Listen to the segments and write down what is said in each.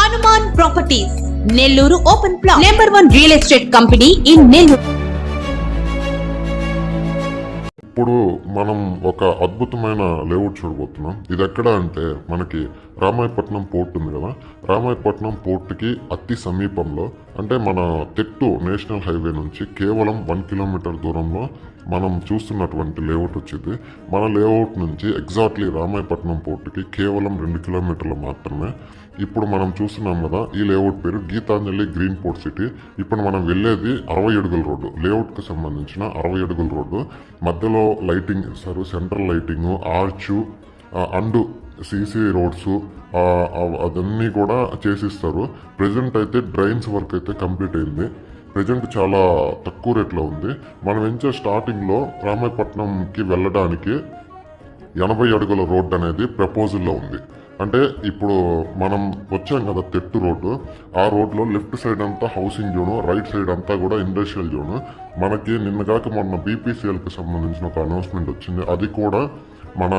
Hanuman properties Nellore open plot #1 real estate company in Nellore. ఇప్పుడు మనం ఒక అద్భుతమైన లేఅవుట్ చూడబోతున్నాం. ఇది ఎక్కడ అంటే మనకి రామాయపట్నం పోర్ట్ ఉంది కదా, రామాయపట్నం పోర్టుకి అతి సమీపంలో, అంటే మన తెట్టు నేషనల్ హైవే నుంచి కేవలం 1 కిలోమీటర్ దూరంలో మనం చూస్తున్నటువంటి లేఅవుట్ వచ్చింది. మన లేఅవుట్ నుంచి ఎగ్జాక్ట్లీ రామాయపట్నం పోర్టుకి కేవలం 2 కిలోమీటర్లు మాత్రమే. ఇప్పుడు మనం చూస్తున్నాం కదా, ఈ లేఅవుట్ పేరు గీతాంజలి గ్రీన్ పోర్ట్ సిటీ. ఇప్పుడు మనం వెళ్ళేది 60 అడుగుల రోడ్డు, లేఅవుట్కి సంబంధించిన 60 అడుగుల రోడ్డు. మధ్యలో లైటింగ్ ఇస్తారు, central lighting, arch and CC roads అదన్నీ కూడా చేసిస్తారు. ప్రజెంట్ అయితే డ్రైన్స్ వర్క్ అయితే కంప్లీట్ అయింది. ప్రజెంట్ చాలా తక్కువ రేట్లో ఉంది. మనం ఎంచే స్టార్టింగ్లో రామాయపట్నంకి వెళ్ళడానికి 80 అడుగుల రోడ్డు అనేది ప్రపోజల్లో ఉంది. అంటే ఇప్పుడు మనం వచ్చాం కదా తెట్టు రోడ్డు, ఆ రోడ్లో లెఫ్ట్ సైడ్ అంతా హౌసింగ్ జోను, రైట్ సైడ్ అంతా కూడా ఇండస్ట్రియల్ జోను. మనకి నిన్నగాక మొన్న బీపీసీఎల్కి సంబంధించిన ఒక అనౌన్స్మెంట్ వచ్చింది. అది కూడా మన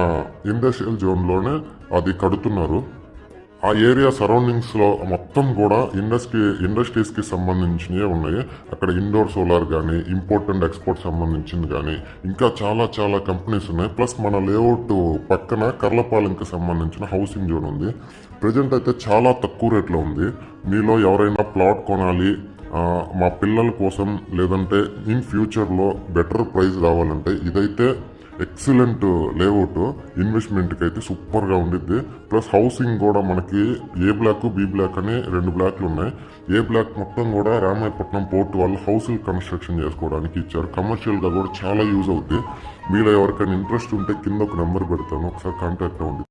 ఇండస్ట్రియల్ జోన్లోనే అది కడుతున్నారు. ఆ ఏరియా సరౌండింగ్స్లో మొత్తం కూడా ఇండస్ట్రీస్కి సంబంధించినవి ఉన్నాయి. అక్కడ ఇండోర్ సోలార్ కానీ, ఇంపోర్ట్ అండ్ ఎక్స్పోర్ట్ సంబంధించింది కానీ, ఇంకా చాలా చాలా కంపెనీస్ ఉన్నాయి. ప్లస్ మన లేఅవుట్ పక్కన కర్లపాలెంకి సంబంధించిన హౌసింగ్ జోన్ ఉంది. ప్రజెంట్ అయితే చాలా తక్కువ రేట్లో ఉంది. మీలో ఎవరైనా ప్లాట్ కొనాలి, మా పిల్లల కోసం, లేదంటే ఇన్ ఫ్యూచర్లో బెటర్ ప్రైస్ రావాలంటే ఇదైతే ఎక్సలెంట్ లేఅవుట్. ఇన్వెస్ట్మెంట్కి అయితే సూపర్గా ఉండిద్ది. ప్లస్ హౌసింగ్ కూడా మనకి ఏ బ్లాక్ బి బ్లాక్ అని 2 బ్లాక్లు ఉన్నాయి. ఏ బ్లాక్ మొత్తం కూడా రామాయపట్నం పోర్ట్ వాళ్ళు హౌసులు కన్స్ట్రక్షన్ చేసుకోవడానికి ఇచ్చారు. కమర్షియల్గా కూడా చాలా యూజ్ అవుతుంది. మీలో ఎవరికైనా ఇంట్రెస్ట్ ఉంటే కింద ఒక నెంబర్ పెడతాను, ఒకసారి కాంటాక్ట్ అవ్వండి.